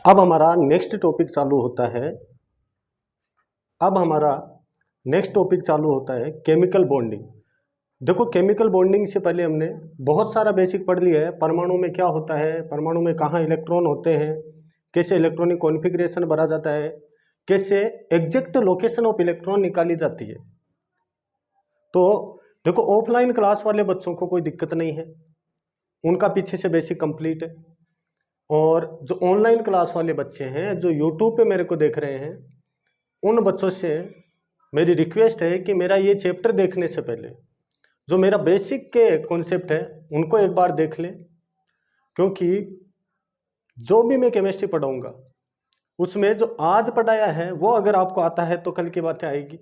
अब हमारा next topic चालू होता है। Chemical bonding. देखो, केमिकल बॉन्डिंग से पहले हमने बहुत सारा बेसिक पढ़ लिया है। परमाणु में क्या होता है, परमाणु में कहाँ इलेक्ट्रॉन होते हैं, कैसे इलेक्ट्रॉनिक कॉन्फ़िगरेशन भरा जाता है, कैसे एग्जैक्ट लोकेशन ऑफ इलेक्ट्रॉन निकाली जाती है। तो देखो, ऑफलाइन क्लास वाले बच्चों को कोई दिक्कत नहीं है, उनका पीछे से बेसिक कंप्लीट है। और जो ऑनलाइन क्लास वाले बच्चे हैं, जो यूट्यूब पे मेरे को देख रहे हैं, उन बच्चों से मेरी रिक्वेस्ट है कि मेरा ये चैप्टर देखने से पहले जो मेरा बेसिक के कॉन्सेप्ट है उनको एक बार देख लें, क्योंकि जो भी मैं केमिस्ट्री पढ़ाऊंगा उसमें जो आज पढ़ाया है वो अगर आपको आता है तो कल की बातें आएगी।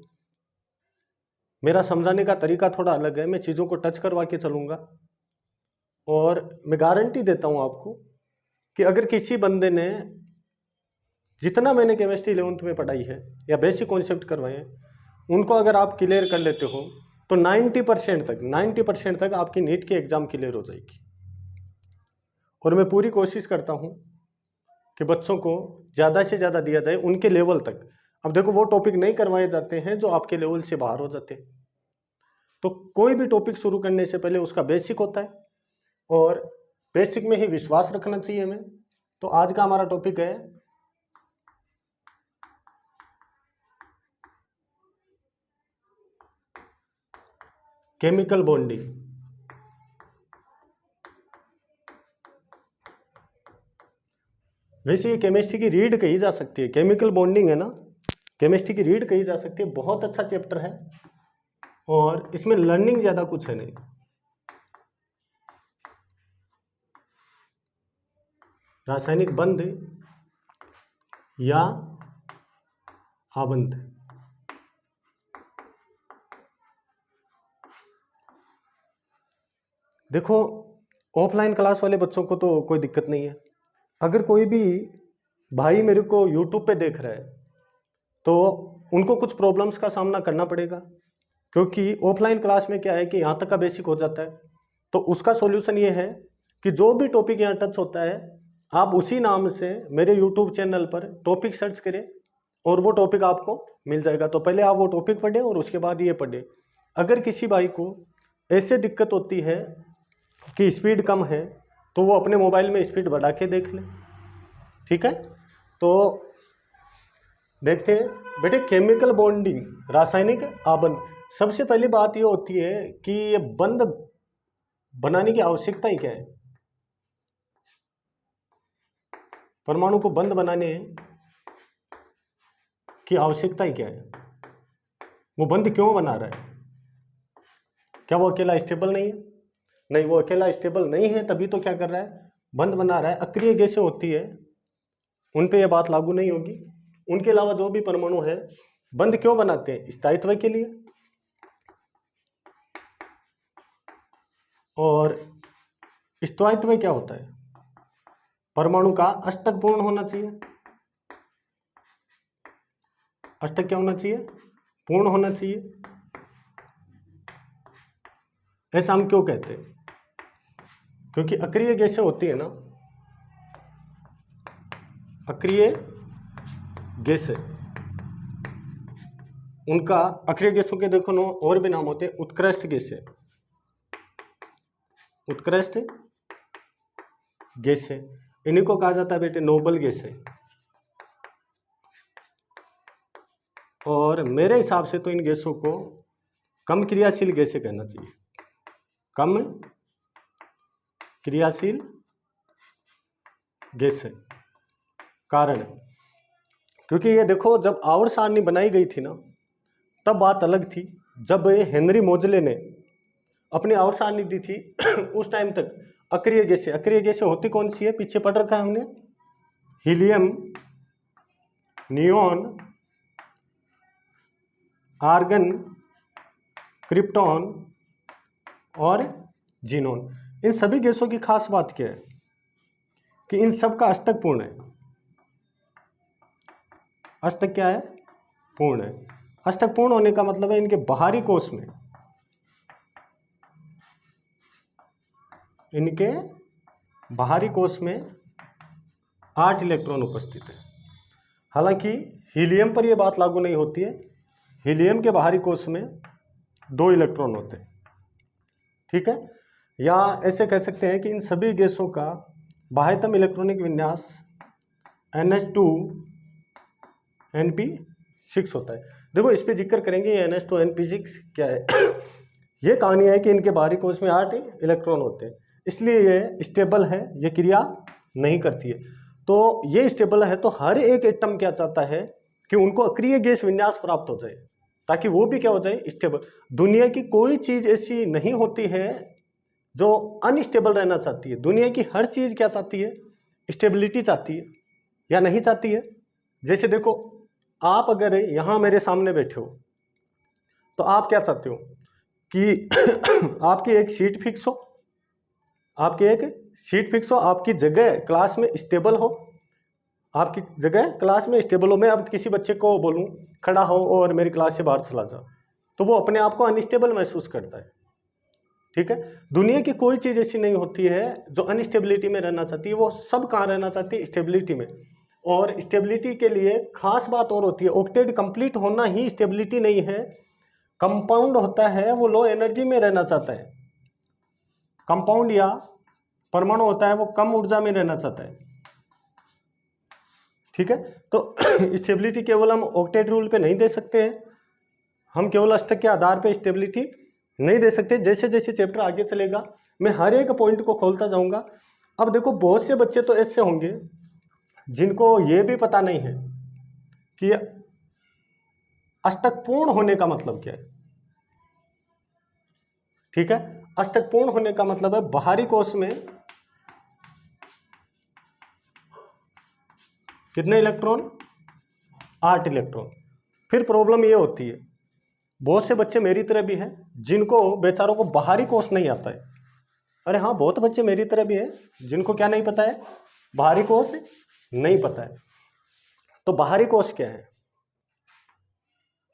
मेरा समझाने का तरीका थोड़ा अलग है, मैं चीज़ों को टच करवा के चलूँगा। और मैं गारंटी देता हूँ आपको कि अगर किसी बंदे ने जितना मैंने केमिस्ट्री 11th में पढ़ाई है या बेसिक कॉन्सेप्ट करवाए हैं, उनको अगर आप क्लियर कर लेते हो तो 90% तक आपकी नीट की एग्ज़ाम क्लियर हो जाएगी। और मैं पूरी कोशिश करता हूँ कि बच्चों को ज़्यादा से ज़्यादा दिया जाए उनके लेवल तक। अब देखो, वो टॉपिक नहीं करवाए जाते हैं जो आपके लेवल से बाहर हो जाते हैं। तो कोई भी टॉपिक शुरू करने से पहले उसका बेसिक होता है, और बेसिक में ही विश्वास रखना चाहिए हमें। तो आज का हमारा टॉपिक है केमिकल बॉन्डिंग। वैसे ये केमिस्ट्री की रीड कही जा सकती है, केमिकल बॉन्डिंग है ना, केमिस्ट्री की रीड कही जा सकती है। बहुत अच्छा चैप्टर है और इसमें लर्निंग ज़्यादा कुछ है नहीं। रासायनिक बंध या आबंध। देखो, ऑफलाइन क्लास वाले बच्चों को तो कोई दिक्कत नहीं है। अगर कोई भी भाई मेरे को यूट्यूब पे देख रहा है तो उनको कुछ प्रॉब्लम्स का सामना करना पड़ेगा, क्योंकि ऑफलाइन क्लास में क्या है कि यहाँ तक का बेसिक हो जाता है। तो उसका सॉल्यूशन ये है कि जो भी टॉपिक यहाँ टच होता है, आप उसी नाम से मेरे यूट्यूब चैनल पर टॉपिक सर्च करें और वो टॉपिक आपको मिल जाएगा। तो पहले आप वो टॉपिक पढ़ें और उसके बाद ये पढ़ें। अगर किसी भाई को ऐसे दिक्कत होती है कि स्पीड कम है तो वो अपने मोबाइल में स्पीड बढ़ा के देख ले, ठीक है। तो देखते हैं बेटे, केमिकल बॉन्डिंग, रासायनिक आबंध। सबसे पहली बात ये होती है कि ये बंध बनाने की आवश्यकता ही क्या है, परमाणु को बंध बनाने की आवश्यकता ही क्या है, वो बंध क्यों बना रहा है। क्या वो अकेला स्टेबल नहीं है? नहीं, वो अकेला स्टेबल नहीं है, तभी तो क्या कर रहा है, बंध बना रहा है। अक्रिय गैसें होती है उन पे यह बात लागू नहीं होगी। उनके अलावा जो भी परमाणु है बंध क्यों बनाते हैं, स्थायित्व के लिए। और स्थायित्व क्या होता है, परमाणु का अष्टक पूर्ण होना चाहिए। अष्टक क्या होना चाहिए, पूर्ण होना चाहिए। ऐसा हम क्यों कहते हैं, क्योंकि अक्रिय गैसें होती है ना, अक्रिय गैसें, उनका अक्रिय गैसों के देखो नो और भी नाम होते हैं, उत्कृष्ट गैसें। उत्कृष्ट गैसें, इन्हीं को कहा जाता है बेटे नोबल गैसें। और मेरे हिसाब से तो इन गैसों को कम क्रियाशील गैसें कहना चाहिए, कम क्रियाशील गैसें। कारण क्योंकि ये देखो, जब आवर्त सारणी बनाई गई थी ना, तब बात अलग थी। जब हेनरी मोजले ने अपनी आवर्त सारणी दी थी उस टाइम तक अक्रिय गैसें होती कौन सी है, पीछे पढ़ रखा है हमने, हीलियम, नियॉन, आर्गन, क्रिप्टॉन और जीनॉन। इन सभी गैसों की खास बात क्या है कि इन सब का अष्टक पूर्ण है। अष्टक क्या है, पूर्ण है। अष्टक पूर्ण होने का मतलब है इनके बाहरी कोश में, इनके बाहरी कोश में 8 इलेक्ट्रॉन उपस्थित है। हालांकि हीलियम पर यह बात लागू नहीं होती है। हीलियम के बाहरी कोश में 2 इलेक्ट्रॉन होते हैं, ठीक है। या ऐसे कह सकते हैं कि इन सभी गैसों का बाह्यतम इलेक्ट्रॉनिक विन्यास NH2NP6 होता है। देखो इस पे जिक्र करेंगे ये NH2NP6 क्या है। ये कहानी है कि इनके बाहरी कोश में 8 इलेक्ट्रॉन होते हैं, इसलिए ये स्टेबल है, ये क्रिया नहीं करती है। तो ये स्टेबल है तो हर एक एटम क्या चाहता है कि उनको अक्रिय गैस विन्यास प्राप्त हो जाए, ताकि वो भी क्या हो जाए, स्टेबल। दुनिया की कोई चीज ऐसी नहीं होती है जो अनस्टेबल रहना चाहती है। दुनिया की हर चीज क्या चाहती है, स्टेबिलिटी चाहती है या नहीं चाहती है। जैसे देखो, आप अगर यहाँ मेरे सामने बैठे हो तो आप क्या चाहते हो कि आपकी एक सीट फिक्स हो, आपकी एक सीट फिक्स हो, आपकी जगह क्लास में स्टेबल हो, आपकी जगह क्लास में स्टेबल हो। मैं अब किसी बच्चे को बोलूं खड़ा हो और मेरी क्लास से बाहर चला जा, तो वो अपने आप को अनस्टेबल महसूस करता है, ठीक है। दुनिया की कोई चीज़ ऐसी नहीं होती है जो अनस्टेबिलिटी में रहना चाहती है, वो सब कहाँ रहना चाहती है, स्टेबिलिटी में। और स्टेबिलिटी के लिए खास बात और होती है, ऑक्टेट कंप्लीट होना ही स्टेबिलिटी नहीं है। कंपाउंड होता है वो लो एनर्जी में रहना चाहता है, कंपाउंड या परमाणु होता है वो कम ऊर्जा में रहना चाहता है, ठीक है। तो स्टेबिलिटी केवल हम ऑक्टेट रूल पे नहीं दे सकते हैं, हम केवल अष्टक के आधार पे स्टेबिलिटी नहीं दे सकते। जैसे जैसे चैप्टर आगे चलेगा मैं हर एक पॉइंट को खोलता जाऊंगा। अब देखो बहुत से बच्चे तो ऐसे होंगे जिनको ये भी पता नहीं है कि अष्टक पूर्ण होने का मतलब क्या है, ठीक है। अष्टक पूर्ण होने का मतलब है बाहरी कोश में कितने इलेक्ट्रॉन, 8 इलेक्ट्रॉन। फिर प्रॉब्लम ये होती है, बहुत से बच्चे मेरी तरह भी हैं जिनको बेचारों को बाहरी कोश नहीं आता है। अरे हाँ, बहुत बच्चे मेरी तरह भी हैं जिनको क्या नहीं पता है, बाहरी कोश नहीं पता है। तो बाहरी कोश क्या है,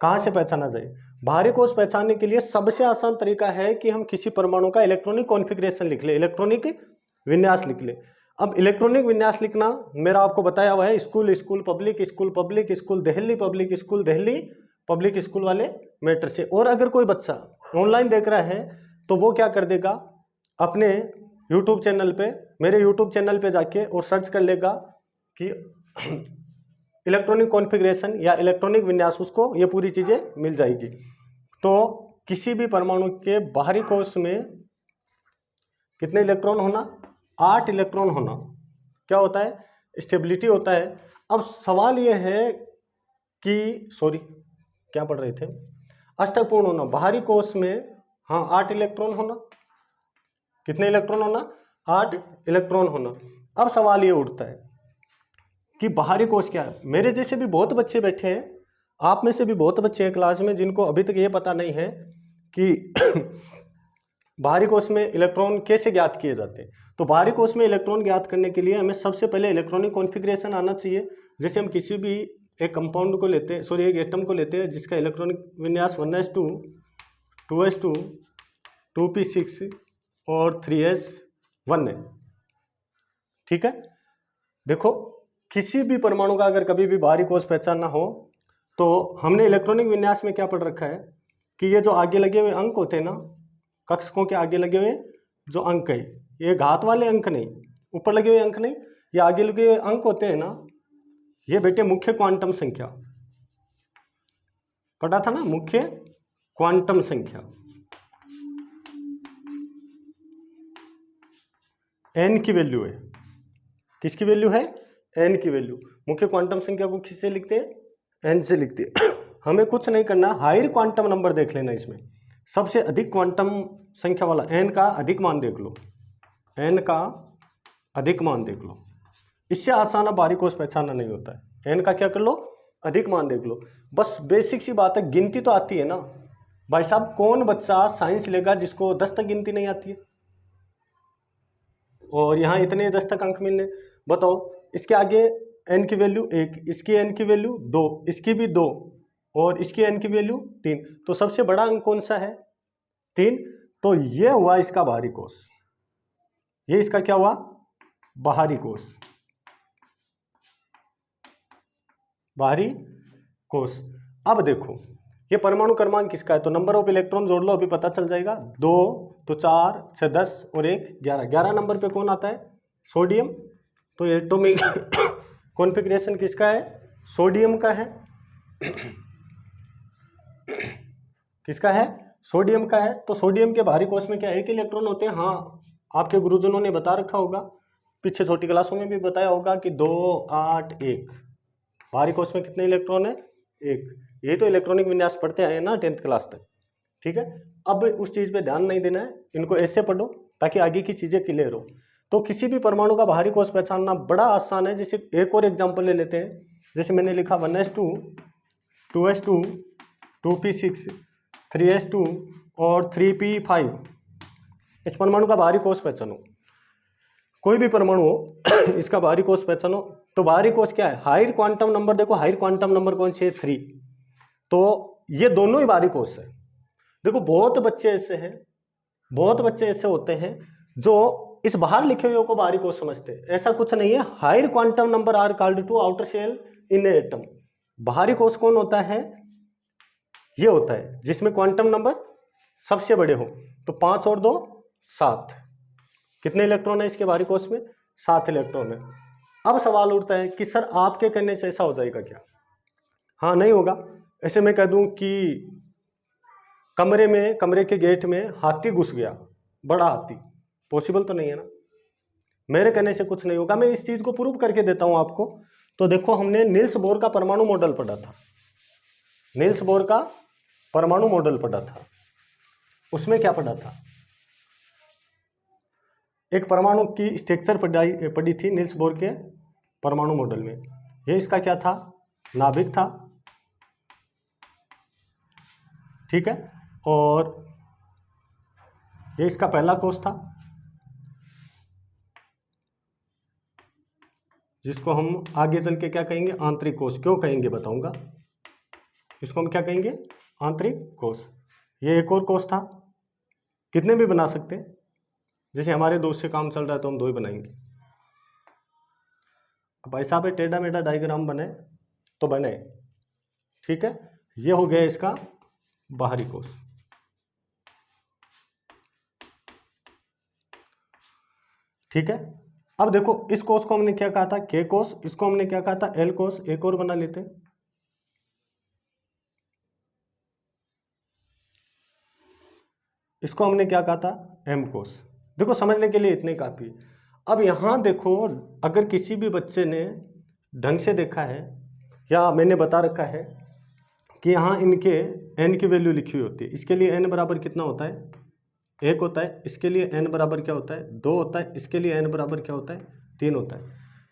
कहाँ से पहचाना जाए? बाहरी कोश पहचानने के लिए सबसे आसान तरीका है कि हम किसी परमाणु का इलेक्ट्रॉनिक कॉन्फ़िगरेशन लिख ले, इलेक्ट्रॉनिक विन्यास लिख ले। अब इलेक्ट्रॉनिक विन्यास लिखना मेरा आपको बताया हुआ है, school school public school public school Delhi public school Delhi public school वाले मैटर से। और अगर कोई बच्चा ऑनलाइन देख रहा है तो वो क्या कर देगा, अपने यूट्यूब चैनल पे, मेरे यूट्यूब चैनल पे जाके और सर्च कर लेगा कि इलेक्ट्रॉनिक कॉन्फ़िगरेशन या इलेक्ट्रॉनिक विन्यास, उसको ये पूरी चीज़ें मिल जाएगी। तो किसी भी परमाणु के बाहरी कोश में कितने इलेक्ट्रॉन होना, 8 इलेक्ट्रॉन होना क्या होता है, स्टेबिलिटी होता है। अब सवाल ये है कि सॉरी क्या पढ़ रहे थे, अष्टक पूर्ण होना, बाहरी कोश में हाँ 8 इलेक्ट्रॉन होना, कितने इलेक्ट्रॉन होना, 8 इलेक्ट्रॉन होना। अब सवाल ये उठता है कि बाहरी कोश क्या है। मेरे जैसे भी बहुत बच्चे बैठे हैं, आप में से भी बहुत बच्चे हैं क्लास में जिनको अभी तक ये पता नहीं है कि बाहरी कोश में इलेक्ट्रॉन कैसे ज्ञात किए जाते हैं। तो बाहरी कोश में इलेक्ट्रॉन ज्ञात करने के लिए हमें सबसे पहले इलेक्ट्रॉनिक कॉन्फ़िगरेशन आना चाहिए। जैसे हम किसी भी एक कंपाउंड को लेते हैं, सॉरी एक एटम को लेते हैं जिसका इलेक्ट्रॉनिक विन्यास 1s2 2s2 2p6 और 3s1 है, ठीक है। देखो किसी भी परमाणु का अगर कभी भी बाहरी कोश पहचानना हो तो हमने इलेक्ट्रॉनिक विन्यास में क्या पढ़ रखा है कि ये जो आगे लगे हुए अंक होते हैं ना, कक्षकों के आगे लगे हुए जो अंक है, ये घात वाले अंक नहीं, ऊपर लगे हुए अंक नहीं, ये आगे लगे हुए अंक होते हैं ना, ये बेटे मुख्य क्वांटम संख्या पढ़ा था ना, मुख्य क्वांटम संख्या n की वैल्यू है। किसकी वैल्यू है, n की वैल्यू। मुख्य क्वांटम संख्या को किससे लिखते हैं, n से लिखते हैं। हमें कुछ नहीं करना, हायर क्वांटम नंबर देख लेना, इसमें सबसे अधिक क्वांटम संख्या वाला n का अधिक मान देख लो, n का अधिक मान देख लो। इससे आसान अब बाहरी कोश पहचानना नहीं होता है, n का क्या कर लो, अधिक मान देख लो। बस बेसिक सी बात है, गिनती तो आती है ना भाई साहब। कौन बच्चा साइंस लेगा जिसको 10 तक गिनती नहीं आती है, और यहाँ इतने 10 तक अंक मिलने, बताओ। इसके आगे n की वैल्यू 1, इसकी n की वैल्यू 2, इसकी भी 2, और इसकी n की वैल्यू 3। तो सबसे बड़ा अंक कौन सा है, 3। तो ये हुआ इसका बाहरी कोश, ये इसका क्या हुआ, बाहरी कोश। बाहरी कोष। अब देखो ये परमाणु क्रमांक किसका है, तो नंबर ऑफ इलेक्ट्रॉन जोड़ लो, अभी पता चल जाएगा। 2 तो 4 6 10 और 1 11, 11 नंबर पे कौन आता है, सोडियम। तो एटॉमिक कॉन्फ़िगरेशन किसका है, सोडियम का है। किसका है, सोडियम का है। तो सोडियम के बाहरी कोष में क्या एक इलेक्ट्रॉन होते हैं, हाँ आपके गुरुजनों ने बता रखा होगा, पीछे छोटी क्लासों में भी बताया होगा कि 2 8 1। बाहरी कोष में कितने इलेक्ट्रॉन है, एक। ये तो इलेक्ट्रॉनिक विन्यास पढ़ते आए ना 10th क्लास तक, ठीक है। अब उस चीज़ पे ध्यान नहीं देना है, इनको ऐसे पढ़ो ताकि आगे की चीज़ें क्लियर हो। तो किसी भी परमाणु का बाहरी कोष पहचानना बड़ा आसान है। जैसे एक और एग्जाम्पल ले लेते हैं, जैसे मैंने लिखा 1s2 2s2 2p6 3s2 और 3p5। इस परमाणु का बाहरी कोष पहचानो, कोई भी परमाणु हो इसका बाहरी कोष पहचानो। तो बाहरी कोष क्या है, हायर क्वांटम नंबर। देखो हायर क्वांटम नंबर कौन सी है, 3। तो ये दोनों ही बाहरी कोष है। देखो बहुत बच्चे ऐसे हैं, बहुत बच्चे ऐसे होते हैं जो इस बाहर लिखे हुए को बाहरी कोष समझते हैं। ऐसा कुछ नहीं है। Higher quantum number are called to outer shell in atom. बाहरी कोष कौन होता है, ये होता है जिसमें क्वांटम नंबर सबसे बड़े हो। तो 5 और 2 7। कितने इलेक्ट्रॉन है इसके बाहरी कोष में, 7 इलेक्ट्रॉन है। अब सवाल उठता है कि सर आपके कहने से ऐसा हो जाएगा क्या, हाँ नहीं होगा। ऐसे मैं कह दूं कि कमरे के गेट में हाथी घुस गया, बड़ा हाथी, पॉसिबल तो नहीं है ना। मेरे कहने से कुछ नहीं होगा, मैं इस चीज को प्रूव करके देता हूं आपको। तो देखो हमने नील्स बोर का परमाणु मॉडल पढ़ा था, नील्स बोर का परमाणु मॉडल पढ़ा था। उसमें क्या पढ़ा था, एक परमाणु की स्ट्रक्चर पढ़ी थी नील्स बोर के परमाणु मॉडल में। ये इसका क्या था, नाभिक था, ठीक है। और ये इसका पहला कोष था जिसको हम आगे चल के क्या कहेंगे, आंतरिक कोष। क्यों कहेंगे बताऊंगा। इसको हम क्या कहेंगे, आंतरिक कोष। ये एक और कोष था, कितने भी बना सकते हैं। जैसे हमारे दोस्त से काम चल रहा है तो हम 2 ही बनाएंगे। अब ऐसा पे टेढ़ा मेढ़ा डायग्राम बने तो बने, ठीक है। ये हो गया इसका बाहरी कोष, ठीक है। अब देखो इस कोष को हमने क्या कहा था, के कोष। इसको हमने क्या कहा था, एल कोष। एक और बना लेते हैं, इसको हमने क्या कहा था, एम कोष। देखो समझने के लिए इतने काफी है। अब यहां देखो, अगर किसी भी बच्चे ने ढंग से देखा है या मैंने बता रखा है कि यहाँ इनके एन की वैल्यू लिखी हुई होती है। इसके लिए एन बराबर कितना होता है, 1 होता है। इसके लिए एन बराबर क्या होता है, 2 होता है। इसके लिए एन बराबर क्या होता है, 3 होता है।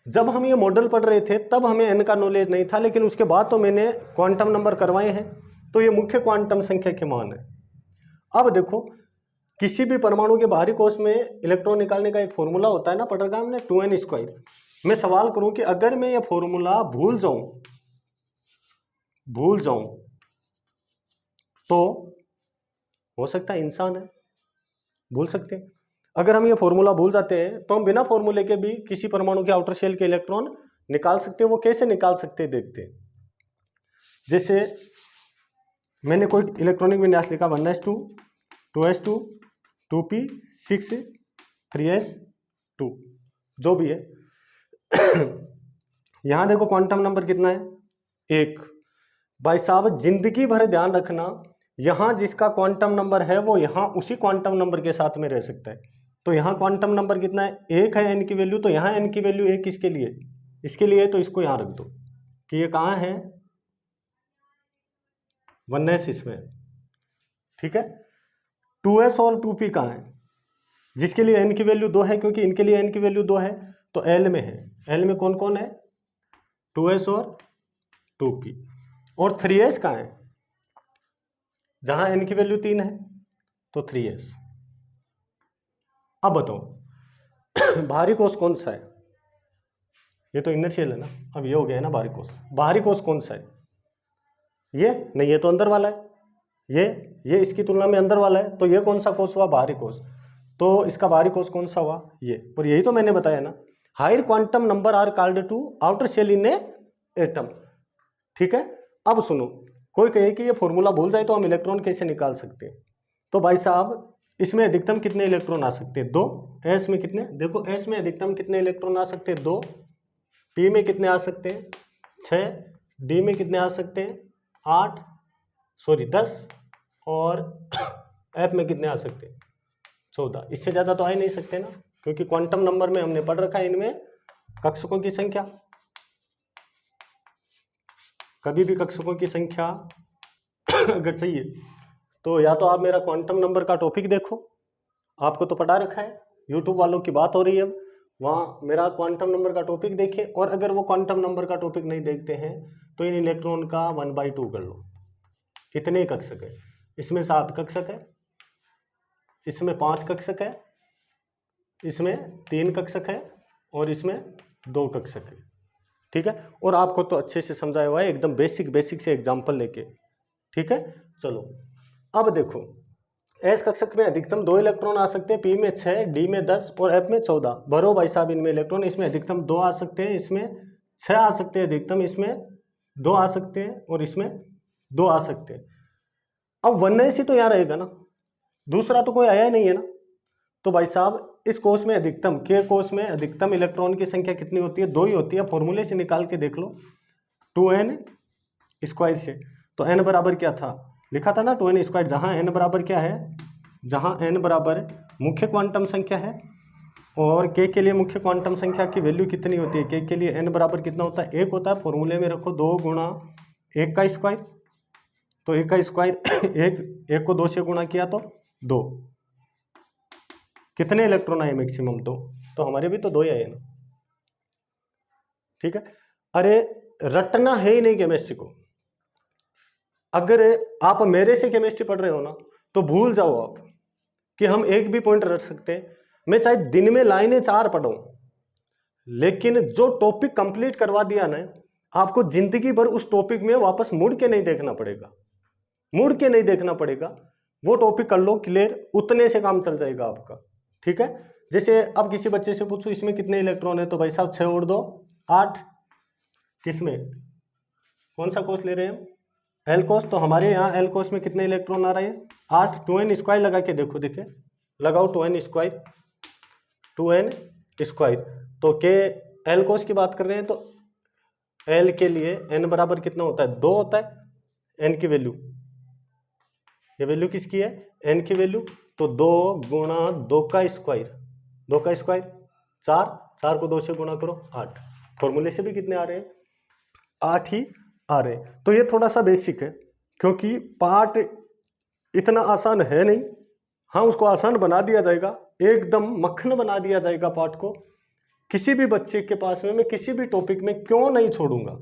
जब हम ये मॉडल पढ़ रहे थे तब हमें एन का नॉलेज नहीं था, लेकिन उसके बाद तो मैंने क्वांटम नंबर करवाए हैं। तो ये मुख्य क्वांटम संख्या के मान है। अब देखो किसी भी परमाणु के बाहरी कोष में इलेक्ट्रॉन निकालने का एक फॉर्मूला होता है ना, पढ़ रखा हमने, 2n²। मैं सवाल करूं कि अगर मैं ये फॉर्मूला भूल जाऊं तो हो सकता है इंसान है, भूल सकते हैं। अगर हम ये फॉर्मूला भूल जाते हैं तो हम बिना फॉर्मूले के भी किसी परमाणु के आउटर शेल के इलेक्ट्रॉन निकाल सकते हैं। वो कैसे निकाल सकते हैं देखते हैं। जैसे मैंने कोई इलेक्ट्रॉनिक विन्यास लिखा 1s2 2s2 2p6 3s2, जो भी है। यहां देखो क्वांटम नंबर कितना है, 1। भाई साहब जिंदगी भर ध्यान रखना, यहां जिसका क्वांटम नंबर है वो यहां उसी क्वांटम नंबर के साथ में रह सकता है। तो यहां क्वांटम नंबर कितना है, 1 है एन की वैल्यू। तो यहां एन की वैल्यू 1 किसके लिए, इसके लिए। तो इसको यहां रख दो कि ये कहां है, 1s इसमें, ठीक है। 2s और 2p कहां है, जिसके लिए n की वैल्यू 2 है, क्योंकि इनके लिए n की वैल्यू 2 है। तो l में है, l में कौन कौन है, 2s और 2p। और 3s कहां है, जहां n की वैल्यू 3 है, तो 3s। अब बताओ बाहरी कोष कौन सा है, ये तो इनर शेल है ना। अब ये हो गया है ना बाहरी कोष। बाहरी कोष कौन सा है, ये नहीं, ये तो अंदर वाला है। ये इसकी तुलना में अंदर वाला है। तो ये कौन सा कोष हुआ, बाहरी कोष। तो इसका बाहरी कोष कौन सा हुआ, ये। और यही तो मैंने बताया ना, higher quantum number are called to outer shell in a atom. ठीक है। अब सुनो, कोई कहे कि ये फॉर्मूला भूल जाए तो हम इलेक्ट्रॉन कैसे निकाल सकते हैं। तो भाई साहब इसमें अधिकतम कितने इलेक्ट्रॉन आ सकते हैं, 2। एस में कितने, देखो एस में अधिकतम कितने इलेक्ट्रॉन आ सकते हैं, 2। पी में कितने आ सकते हैं, 6। डी में कितने आ सकते हैं, 8 सॉरी 10। और एफ में कितने आ सकते हैं, 14। इससे ज़्यादा तो आ ही नहीं सकते ना, क्योंकि क्वांटम नंबर में हमने पढ़ रखा है इनमें कक्षकों की संख्या। कभी भी कक्षकों की संख्या अगर चाहिए तो या तो आप मेरा क्वांटम नंबर का टॉपिक देखो, आपको तो पढ़ा रखा है, यूट्यूब वालों की बात हो रही है अब, वहाँ मेरा क्वांटम नंबर का टॉपिक देखें। और अगर वो क्वांटम नंबर का टॉपिक नहीं देखते हैं तो इन इलेक्ट्रॉन का 1/2 कर लो। इतने कक्षक है, इसमें 7 कक्षक है, इसमें 5 कक्षक है, इसमें 3 कक्षक है और इसमें 2 कक्षक है। ठीक है, और आपको तो अच्छे से समझाया हुआ है एकदम बेसिक से एग्जाम्पल लेके। ठीक है, चलो अब देखो, एस कक्षक में अधिकतम 2 इलेक्ट्रॉन आ सकते हैं, पी में 6, डी में 10 और एफ में 14। भरो भाई साहब इनमें इलेक्ट्रॉन, इसमें अधिकतम 2 आ सकते हैं, इसमें 6 आ सकते हैं अधिकतम, इसमें 2 आ सकते हैं और इसमें 2 आ सकते हैं। अब 1s ही तो यहाँ रहेगा ना, दूसरा तो कोई आया ही नहीं है ना। तो भाई साहब इस कोष में अधिकतम, के कोष में अधिकतम इलेक्ट्रॉन की संख्या कितनी होती है, 2 ही होती है। फॉर्मूले से निकाल के देख लो, 2n² से। तो n बराबर क्या था, लिखा था ना 2n², जहाँ n बराबर क्या है, जहाँ n बराबर मुख्य क्वांटम संख्या है और k के लिए मुख्य क्वांटम संख्या की वैल्यू कितनी होती है, k के लिए n बराबर कितना होता है, 1 होता है। फॉर्मूले में रखो 2 गुणा 1 का स्क्वायर, तो 1 का स्क्वायर 1 को 2 से गुणा किया तो 2। कितने इलेक्ट्रॉन आए मैक्सिमम, तो हमारे भी तो 2 ही आए ना। ठीक है, अरे रटना है ही नहीं केमिस्ट्री को। अगर आप मेरे से केमिस्ट्री पढ़ रहे हो ना तो भूल जाओ आप कि हम एक भी पॉइंट रट सकते हैं। मैं चाहे दिन में लाइनें 4 पढ़ूं, लेकिन जो टॉपिक कंप्लीट करवा दिया ना, आपको जिंदगी भर उस टॉपिक में वापस मुड़ के नहीं देखना पड़ेगा, मुड़ के नहीं देखना पड़ेगा। वो टॉपिक कर लो क्लियर, उतने से काम चल जाएगा आपका। ठीक है, जैसे अब किसी बच्चे से पूछो इसमें कितने इलेक्ट्रॉन है, तो भाई साहब 6 और 2 8। किसमें, कौन सा कोर्स ले रहे हैं, एल कोर्स। तो हमारे यहाँ एल कोर्स में कितने इलेक्ट्रॉन आ रहे हैं, 8। 2n² लगा के देखो, देखे लगाओ 2n², 2n²। तो के एल कोर्स की बात कर रहे हैं तो एल के लिए n बराबर कितना होता है, 2 होता है। n की वैल्यू, ये वैल्यू किसकी है, n की वैल्यू। तो 2 गुणा 2 का स्क्वायर, 2 का स्क्वायर 4, 4 को 2 से गुणा करो 8। फॉर्मूले से भी कितने आ रहे हैं, 8 ही आ रहे हैं। तो ये थोड़ा सा बेसिक है, क्योंकि पार्ट इतना आसान है नहीं। हाँ, उसको आसान बना दिया जाएगा, एकदम मक्खन बना दिया जाएगा पार्ट को। किसी भी बच्चे के पास में मैं किसी भी टॉपिक में क्यों नहीं छोड़ूंगा।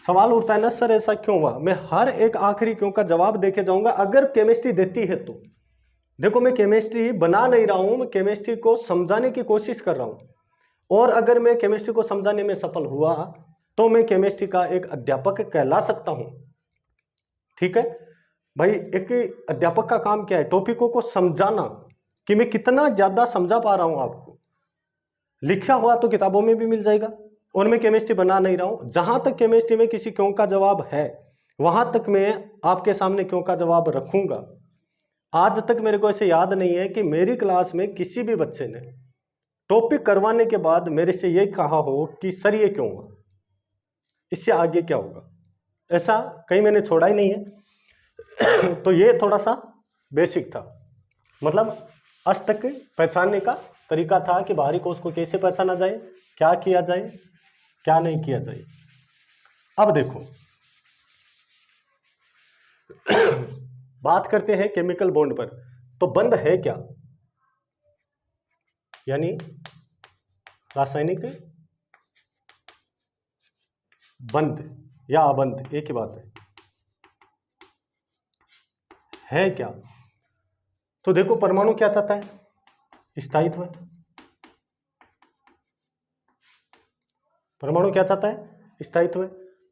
सवाल उठता है ना सर ऐसा क्यों हुआ, मैं हर एक आखिरी क्यों का जवाब देके जाऊंगा, अगर केमिस्ट्री देती है तो। देखो मैं केमिस्ट्री बना नहीं रहा हूं, मैं केमिस्ट्री को समझाने की कोशिश कर रहा हूं। और अगर मैं केमिस्ट्री को समझाने में सफल हुआ तो मैं केमिस्ट्री का एक अध्यापक कहला सकता हूं। ठीक है भाई, एक अध्यापक का काम क्या है, टॉपिकों को समझाना, कि मैं कितना ज्यादा समझा पा रहा हूं आपको। लिखा हुआ तो किताबों में भी मिल जाएगा, और मैं केमिस्ट्री बना नहीं रहा हूं। जहां तक केमिस्ट्री में किसी क्यों का जवाब है, वहां तक मैं आपके सामने क्यों का जवाब रखूंगा। आज तक मेरे को ऐसे याद नहीं है कि मेरी क्लास में किसी भी बच्चे ने टॉपिक करवाने के बाद मेरे से ये कहा हो कि सर ये क्यों हुआ, इससे आगे क्या होगा, ऐसा कहीं मैंने छोड़ा ही नहीं है। तो ये थोड़ा सा बेसिक था, मतलब अष्टक पहचानने का तरीका था कि बाहरी कोश को कैसे पहचाना जाए, क्या किया जाए, क्या नहीं किया जाए। अब देखो बात करते हैं केमिकल बॉन्ड पर। तो बंध है क्या, यानी रासायनिक बंध या अबंध एक ही बात है क्या। तो देखो परमाणु क्या चाहता है, स्थायित्व। परमाणु क्या चाहता है, स्थायित्व।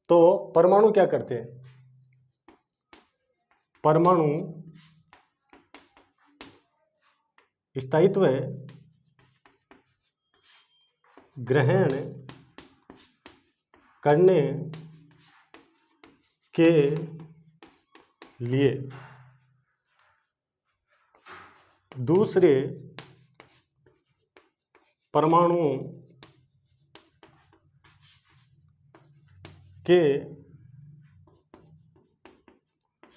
तो परमाणु क्या करते हैं, परमाणु स्थायित्व ग्रहण करने के लिए दूसरे परमाणुओं के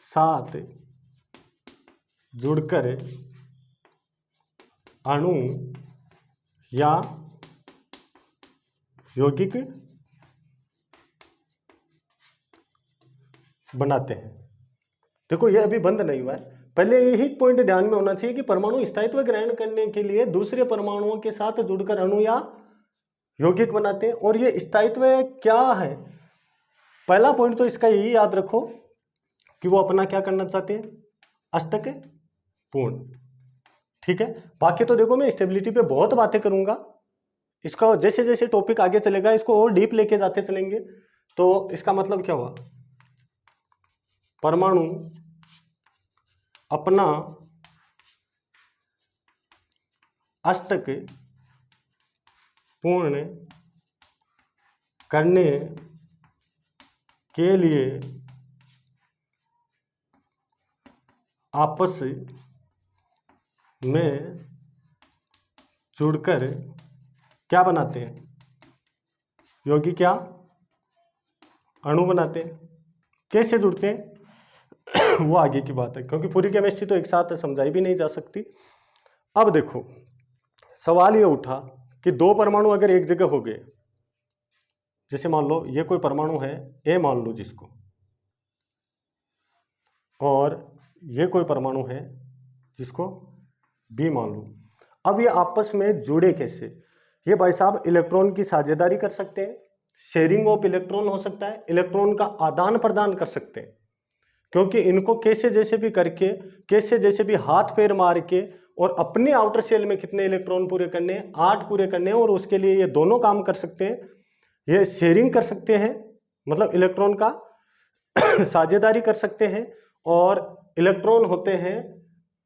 साथ जुड़कर अणु या यौगिक बनाते हैं। देखो ये अभी बंद नहीं हुआ है, पहले यही पॉइंट ध्यान में होना चाहिए कि परमाणु स्थायित्व ग्रहण करने के लिए दूसरे परमाणुओं के साथ जुड़कर अणु या यौगिक बनाते हैं। और ये स्थायित्व क्या है, पहला पॉइंट तो इसका यही याद रखो कि वो अपना क्या करना चाहते हैं, अष्टक पूर्ण। ठीक है, बाकी तो देखो मैं स्टेबिलिटी पे बहुत बातें करूंगा, इसका जैसे जैसे टॉपिक आगे चलेगा इसको और डीप लेके जाते चलेंगे। तो इसका मतलब क्या हुआ, परमाणु अपना अष्टक पूर्ण करने के लिए आपस में जुड़कर क्या बनाते हैं, यौगिक क्या अणु बनाते हैं। कैसे जुड़ते हैं वो आगे की बात है, क्योंकि पूरी केमिस्ट्री तो एक साथ समझाई भी नहीं जा सकती। अब देखो सवाल ये उठा कि दो परमाणु अगर एक जगह हो गए, जैसे मान लो ये कोई परमाणु है ए मान लो जिसको, और ये कोई परमाणु है जिसको बी मान लो। अब ये आपस में जुड़े कैसे, ये भाई साहब इलेक्ट्रॉन की साझेदारी कर सकते हैं, शेयरिंग ऑफ इलेक्ट्रॉन हो सकता है, इलेक्ट्रॉन का आदान प्रदान कर सकते हैं। क्योंकि इनको कैसे जैसे भी करके, कैसे जैसे भी हाथ पैर मार के, और अपने आउटर शेल में कितने इलेक्ट्रॉन पूरे करने हैं, 8 पूरे करने हैं, और उसके लिए ये दोनों काम कर सकते हैं। ये शेयरिंग कर सकते हैं, मतलब इलेक्ट्रॉन का साझेदारी कर सकते हैं, और इलेक्ट्रॉन होते हैं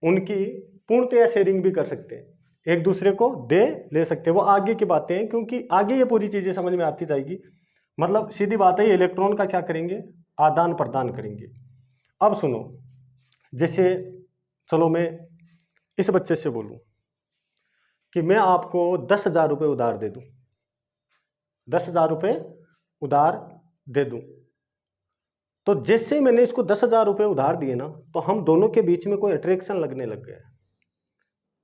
उनकी पूर्णतया शेयरिंग भी कर सकते हैं, एक दूसरे को दे ले सकते हैं। वो आगे की बातें हैं, क्योंकि आगे ये पूरी चीजें समझ में आती जाएगी। मतलब सीधी बात है, ये इलेक्ट्रॉन का क्या करेंगे, आदान प्रदान करेंगे। अब सुनो, जैसे चलो मैं इस बच्चे से बोलूं कि मैं आपको 10,000 रुपये उधार दे दूं, 10,000 रुपये उधार दे दूं, तो जैसे ही मैंने इसको 10,000 रुपये उधार दिए ना, तो हम दोनों के बीच में कोई अट्रैक्शन लगने लग गया।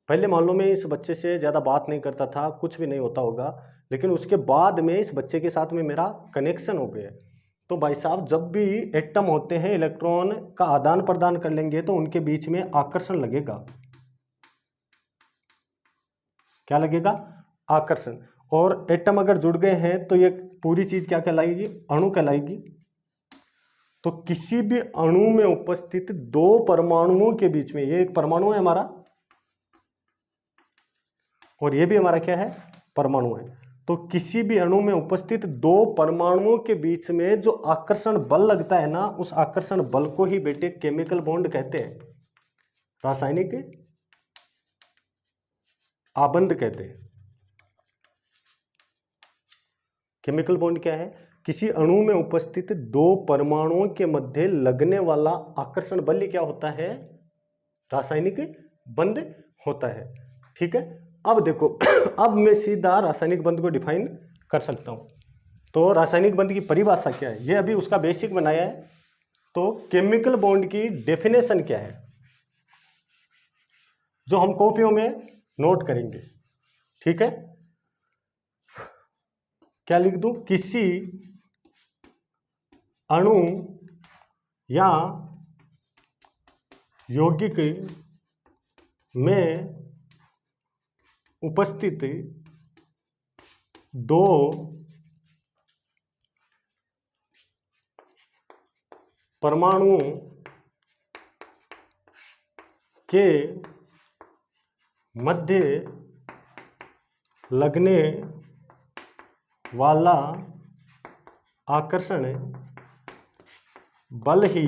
पहले मान लो मैं इस बच्चे से ज़्यादा बात नहीं करता था, कुछ भी नहीं होता होगा, लेकिन उसके बाद में इस बच्चे के साथ में मेरा कनेक्शन हो गया। तो भाई साहब जब भी एटम होते हैं इलेक्ट्रॉन का आदान प्रदान कर लेंगे तो उनके बीच में आकर्षण लगेगा। क्या लगेगा, आकर्षण। और एटम अगर जुड़ गए हैं तो ये पूरी चीज क्या कहलाएगी, अणु कहलाएगी। तो किसी भी अणु में उपस्थित दो परमाणुओं के बीच में, ये एक परमाणु है हमारा और ये भी हमारा क्या है, परमाणु है। तो किसी भी अणु में उपस्थित दो परमाणुओं के बीच में जो आकर्षण बल लगता है ना, उस आकर्षण बल को ही बेटे केमिकल बॉन्ड कहते हैं, रासायनिक आबंध कहते हैं। केमिकल बॉन्ड क्या है, किसी अणु में उपस्थित दो परमाणुओं के मध्य लगने वाला आकर्षण बल क्या होता है, रासायनिक बंध होता है। ठीक है, अब देखो अब मैं सीधा रासायनिक बंध को डिफाइन कर सकता हूं। तो रासायनिक बंध की परिभाषा क्या है, ये अभी उसका बेसिक बनाया है। तो केमिकल बॉन्ड की डेफिनेशन क्या है, जो हम कॉपियों में नोट करेंगे। ठीक है, क्या लिख दूं, किसी अणु या यौगिक में उपस्थित दो परमाणुओं के मध्य लगने वाला आकर्षण बल ही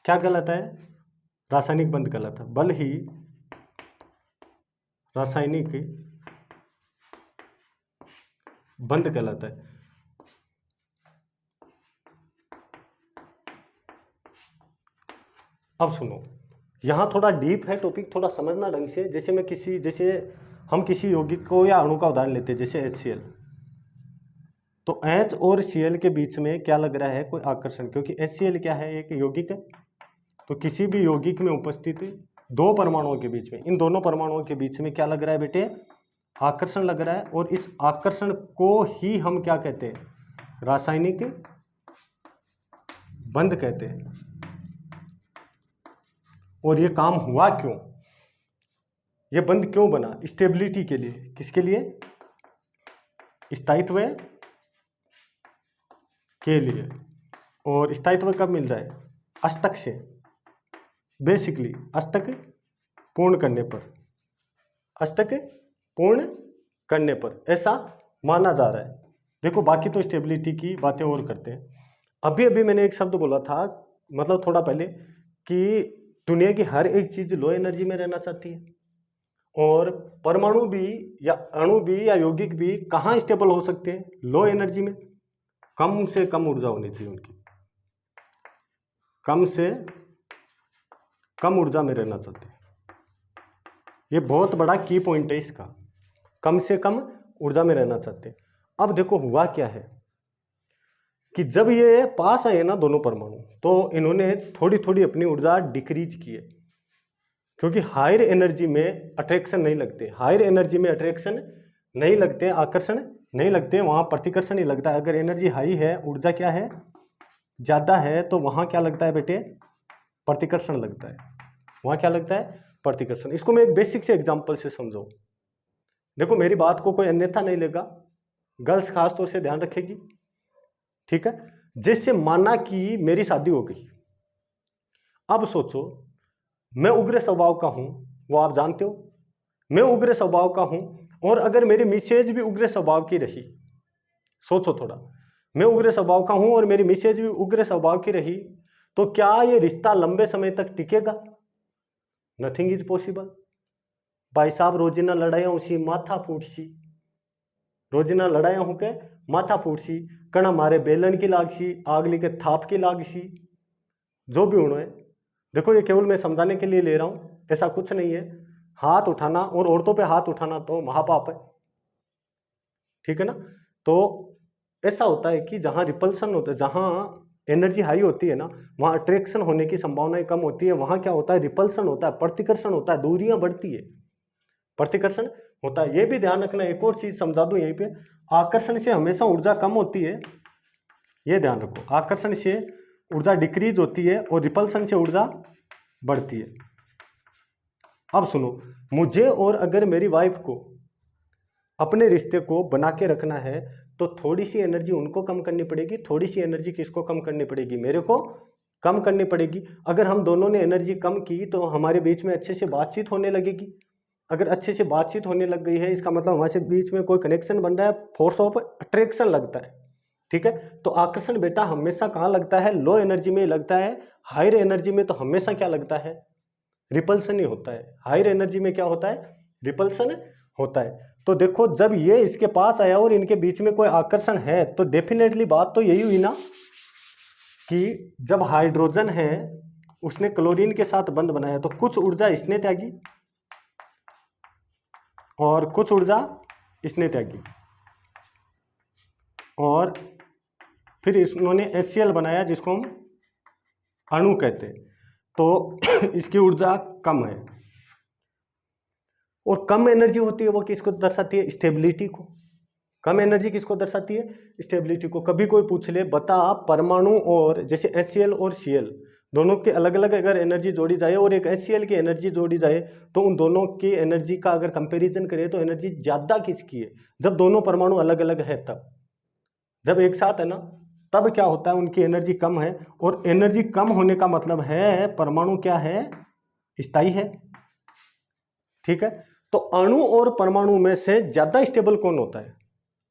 क्या कहलाता है, रासायनिक बंध कहलाता है। बल ही रासायनिक बंध कहलाता है। अब सुनो, यहाँ थोड़ा डीप है टॉपिक, थोड़ा समझना ढंग से। जैसे हम किसी यौगिक को या अणु का उदाहरण लेते हैं, जैसे HCl। तो H और Cl के बीच में क्या लग रहा है, कोई आकर्षण, क्योंकि HCl क्या है, एक यौगिक है। तो किसी भी यौगिक में उपस्थित दो परमाणुओं के बीच में, इन दोनों परमाणुओं के बीच में क्या लग रहा है बेटे, आकर्षण लग रहा है। और इस आकर्षण को ही हम क्या कहते हैं, रासायनिक बंध कहते हैं। और ये काम हुआ क्यों, ये बंध क्यों बना, स्टेबिलिटी के लिए। किसके लिए, स्थायित्व के लिए। और स्थायित्व कब मिल रहा है, अष्टक से, बेसिकली अष्टक पूर्ण करने पर, अष्टक पूर्ण करने पर ऐसा माना जा रहा है। देखो बाकी तो स्टेबिलिटी की बातें और करते हैं। अभी अभी मैंने एक शब्द बोला था, मतलब थोड़ा पहले, कि दुनिया की हर एक चीज लो एनर्जी में रहना चाहती है। और परमाणु भी या अणु भी या यौगिक भी कहाँ स्टेबल हो सकते हैं, लो एनर्जी में। कम से कम ऊर्जा होनी चाहिए उनकी, कम से कम ऊर्जा में रहना चाहते हैं। ये बहुत बड़ा की पॉइंट है इसका, कम से कम ऊर्जा में रहना चाहते हैं। अब देखो हुआ क्या है कि जब ये पास आए ना दोनों परमाणु, तो इन्होंने थोड़ी थोड़ी अपनी ऊर्जा डिक्रीज की है, क्योंकि हायर एनर्जी में अट्रैक्शन नहीं लगते, हायर एनर्जी में अट्रैक्शन नहीं लगते, आकर्षण नहीं लगते, वहां प्रतिकर्षण ही लगता है। अगर एनर्जी हाई है, ऊर्जा क्या है, ज्यादा है, तो वहां क्या लगता है बेटे, प्रतिकर्षण लगता है। वहां क्या लगता है, प्रतिकर्षण। इसको मैं एक बेसिक से एग्जांपल से समझाऊं। देखो मेरी बात को कोई अन्यथा नहीं लेगा, गर्ल्स खास तौर से ध्यान रखेगी, ठीक है। जैसे माना कि मेरी शादी हो गई, अब सोचो मैं उग्र स्वभाव का हूं, वो आप जानते हो, मैं उग्र स्वभाव का हूं, और अगर मेरी मिसेज भी उग्र स्वभाव की रही, सोचो थोड़ा, मैं उग्र स्वभाव का हूं और मेरी मिसेज भी उग्र स्वभाव की रही, तो क्या ये रिश्ता लंबे समय तक टिकेगा, नथिंग इज पॉसिबल। भाई साहब रोजिना लड़ाइयां उसी माथा फूट सी, रोजिना लड़ाइयां होके माथा फूट सी, कण हमारे बेलन की लाग सी, आगली के थाप की लाग सी, जो भी उन्होंने। देखो ये केवल मैं समझाने के लिए ले रहा हूं, ऐसा कुछ नहीं है। हाथ उठाना और औरतों पे हाथ उठाना तो महापाप है, ठीक है ना। तो ऐसा होता है कि जहां रिपल्सन होता है, जहां एनर्जी हाई होती है ना, वहां अट्रैक्शन होने की संभावनाएं कम होती है। वहां क्या होता है, रिपल्सन होता है, प्रतिकर्षण होता है, दूरियां बढ़ती है, प्रतिकर्षण होता है। ये भी ध्यान रखना। एक और चीज समझा दूं यहीं पे, आकर्षण से हमेशा ऊर्जा कम होती है, ये ध्यान रखो। आकर्षण से ऊर्जा डिक्रीज होती है और रिपल्सन से ऊर्जा बढ़ती है। अब सुनो, मुझे और अगर मेरी वाइफ को अपने रिश्ते को बना के रखना है, तो थोड़ी सी एनर्जी उनको कम करनी पड़ेगी, थोड़ी सी एनर्जी किसको कम करनी पड़ेगी, मेरे को कम करनी पड़ेगी। अगर हम दोनों ने एनर्जी कम की तो हमारे बीच में अच्छे से बातचीत होने लगेगी। अगर अच्छे से बातचीत होने लग गई है, इसका मतलब हमारे बीच में कोई कनेक्शन बन रहा है, फोर्स ऑफ अट्रैक्शन लगता है, ठीक है। तो आकर्षण बेटा हमेशा कहाँ लगता है, लो एनर्जी में लगता है। हायर एनर्जी में तो हमेशा क्या लगता है, रिपल्सन ही होता है। हायर एनर्जी में क्या होता है, रिपल्सन होता है। तो देखो जब ये इसके पास आया और इनके बीच में कोई आकर्षण है, तो डेफिनेटली बात तो यही हुई ना कि जब हाइड्रोजन है उसने क्लोरीन के साथ बंध बनाया, तो कुछ ऊर्जा इसने त्यागी और कुछ ऊर्जा इसने त्यागी, और फिर इन्होंने HCl बनाया जिसको हम अणु कहते हैं। तो इसकी ऊर्जा कम है, और कम एनर्जी होती है वो किसको दर्शाती है, स्टेबिलिटी को। कम एनर्जी किसको दर्शाती है, स्टेबिलिटी को। कभी कोई पूछ ले बता परमाणु और जैसे HCl और Cl दोनों के अलग अलग अगर एनर्जी जोड़ी जाए और एक HCl की एनर्जी जोड़ी जाए, तो उन दोनों की एनर्जी का अगर कंपैरिजन करें तो एनर्जी ज्यादा किसकी है, जब दोनों परमाणु अलग अलग है तब। जब एक साथ है ना, तब क्या होता है, उनकी एनर्जी कम है। और एनर्जी कम होने का मतलब है परमाणु क्या है, स्थायी है, ठीक है। तो अणु और परमाणु में से ज्यादा स्टेबल कौन होता है,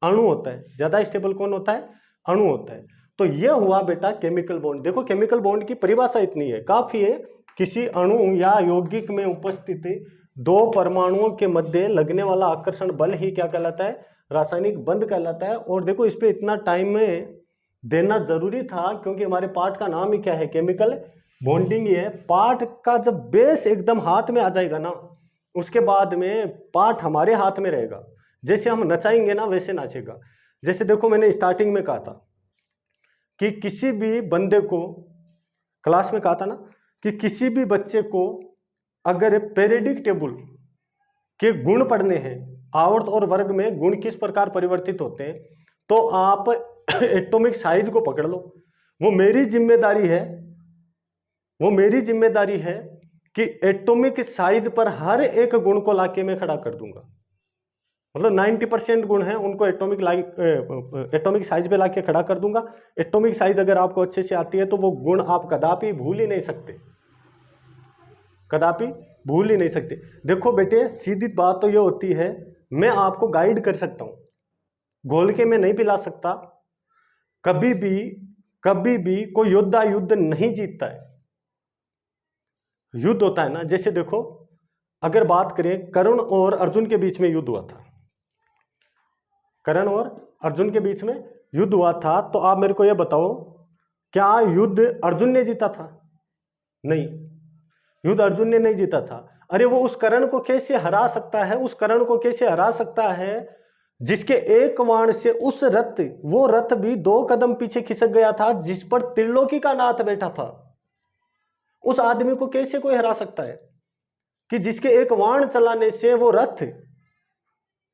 अणु होता है। ज्यादा स्टेबल कौन होता है, अणु होता है। तो यह हुआ बेटा केमिकल बॉन्ड। देखो केमिकल बॉन्ड की परिभाषा इतनी है, काफी है। किसी अणु या यौगिक में उपस्थित दो परमाणुओं के मध्य लगने वाला आकर्षण बल ही क्या कहलाता है, रासायनिक बंध कहलाता है। और देखो इस पे इतना टाइम में देना जरूरी था, क्योंकि हमारे पाठ का नाम ही क्या है, केमिकल बॉन्डिंग ये है, पार्ट का जब बेस एकदम हाथ में आ जाएगा ना, उसके बाद में पार्ट हमारे हाथ में रहेगा। जैसे हम नचाएंगे ना वैसे नाचेगा। जैसे देखो मैंने स्टार्टिंग में कहा था कि किसी भी बंदे को, क्लास में कहा था ना कि किसी भी बच्चे को अगर पीरियडिक टेबल के गुण पढ़ने हैं, आवर्त और वर्ग में गुण किस प्रकार परिवर्तित होते हैं, तो आप एटॉमिक साइज को पकड़ लो। वो मेरी जिम्मेदारी है, वो मेरी जिम्मेदारी है कि एटॉमिक साइज पर हर एक गुण को लाके मैं खड़ा कर दूंगा। मतलब 90% गुण हैं उनको एटॉमिक साइज पे लाके खड़ा कर दूंगा। एटॉमिक साइज अगर आपको अच्छे से आती है तो वो गुण आप कदापि भूल ही नहीं सकते, कदापि भूल ही नहीं सकते। देखो बेटे, सीधी बात तो ये होती है, मैं आपको गाइड कर सकता हूं, घोल के मैं नहीं पिला सकता। कभी भी कोई योद्धा युद्ध नहीं जीतता है। युद्ध होता है ना, जैसे देखो अगर बात करें कर्ण और अर्जुन के बीच में युद्ध हुआ था, कर्ण और अर्जुन के बीच में युद्ध हुआ था, तो आप मेरे को यह बताओ क्या युद्ध अर्जुन ने जीता था? नहीं, युद्ध अर्जुन ने नहीं जीता था। अरे वो उस कर्ण को कैसे हरा सकता है? उस कर्ण को कैसे हरा सकता है जिसके एक बाण से उस रथ, वो रथ भी 2 कदम पीछे खिसक गया था जिस पर त्रिलोकी का नाथ बैठा था। उस आदमी को कैसे कोई हरा सकता है कि जिसके एक वाण चलाने से वो रथ,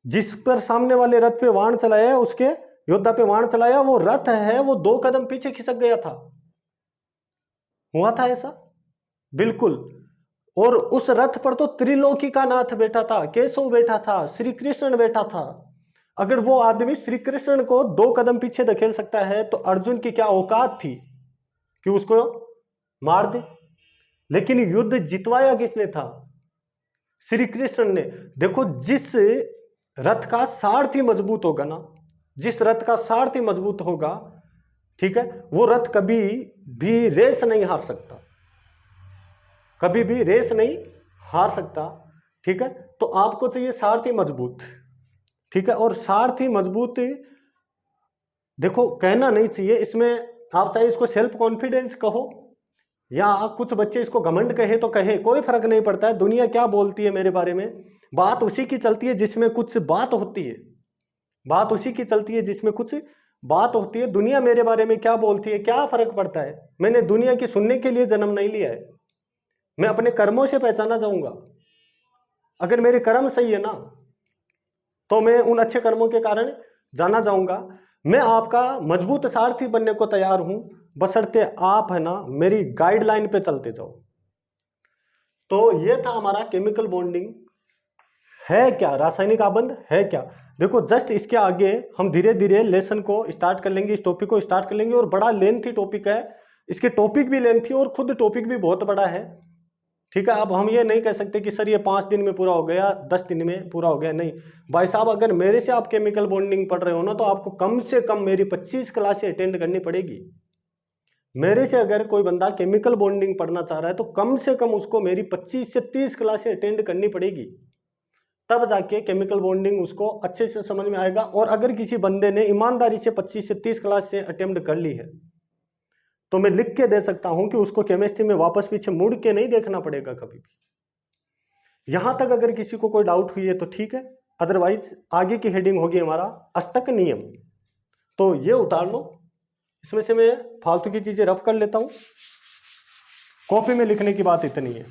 जिस पर सामने वाले रथ पे वाण चलाया, उसके योद्धा पे वाण चलाया, वो रथ है वो 2 कदम पीछे खिसक गया था। हुआ था ऐसा? बिल्कुल। और उस रथ पर तो त्रिलोकी का नाथ बैठा था, केशव बैठा था, श्री कृष्ण बैठा था। अगर वो आदमी श्री कृष्ण को 2 कदम पीछे धकेल सकता है तो अर्जुन की क्या औकात थी कि उसको मार दे? लेकिन युद्ध जितवाया किसने था? श्री कृष्ण ने। देखो, जिस रथ का सारथी मजबूत होगा ना, जिस रथ का सारथी मजबूत होगा, ठीक है, वो रथ कभी भी रेस नहीं हार सकता, कभी भी रेस नहीं हार सकता। ठीक है, तो आपको चाहिए सारथी मजबूत। ठीक है, और सारथी मजबूत देखो कहना नहीं चाहिए इसमें, आप चाहे इसको सेल्फ कॉन्फिडेंस कहो या कुछ बच्चे इसको घमंड कहे तो कहे, कोई फर्क नहीं पड़ता है। दुनिया क्या बोलती है मेरे बारे में, बात उसी की चलती है जिसमें कुछ बात होती है, बात उसी की चलती है जिसमें कुछ बात होती है। दुनिया मेरे बारे में क्या बोलती है, क्या फर्क पड़ता है? मैंने दुनिया की सुनने के लिए जन्म नहीं लिया है, मैं अपने कर्मों से पहचाना जाऊंगा। अगर मेरे कर्म सही है ना तो मैं उन अच्छे कर्मों के कारण जाना जाऊंगा। मैं आपका मजबूत सारथी बनने को तैयार हूं, बशर्ते आप है ना मेरी गाइडलाइन पे चलते जाओ। तो ये था हमारा केमिकल बॉन्डिंग है क्या, रासायनिक आबंध है क्या। देखो जस्ट इसके आगे हम धीरे धीरे लेसन को स्टार्ट कर लेंगे, इस टॉपिक को स्टार्ट कर लेंगे। और बड़ा लेंथी टॉपिक है, इसके टॉपिक भी लेंथी और खुद टॉपिक भी बहुत बड़ा है। ठीक है, अब हम ये नहीं कह सकते कि सर ये 5 दिन में पूरा हो गया, 10 दिन में पूरा हो गया। नहीं भाई साहब, अगर मेरे से आप केमिकल बॉन्डिंग पढ़ रहे हो ना तो आपको कम से कम मेरी 25 क्लासें अटेंड करनी पड़ेगी। मेरे से अगर कोई बंदा केमिकल बॉन्डिंग पढ़ना चाह रहा है तो कम से कम उसको मेरी 25 से 30 क्लासें अटेंड करनी पड़ेगी, तब जाके केमिकल बॉन्डिंग उसको अच्छे से समझ में आएगा। और अगर किसी बंदे ने ईमानदारी से 25 से 30 क्लासें अटेम्प्ट कर ली है तो मैं लिख के दे सकता हूं कि उसको केमिस्ट्री में वापस पीछे मुड़ के नहीं देखना पड़ेगा कभी भी। यहां तक अगर किसी को कोई डाउट हुई है तो ठीक है, अदरवाइज आगे की हेडिंग होगी हमारा अष्टक नियम। तो ये उतार लो, इसमें से मैं फालतू की चीजें रफ कर लेता हूं। कॉपी में लिखने की बात इतनी है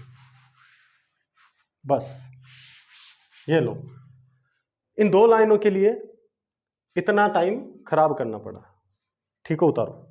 बस। ये लो, इन 2 लाइनों के लिए इतना टाइम खराब करना पड़ा। ठीक है, उतारो।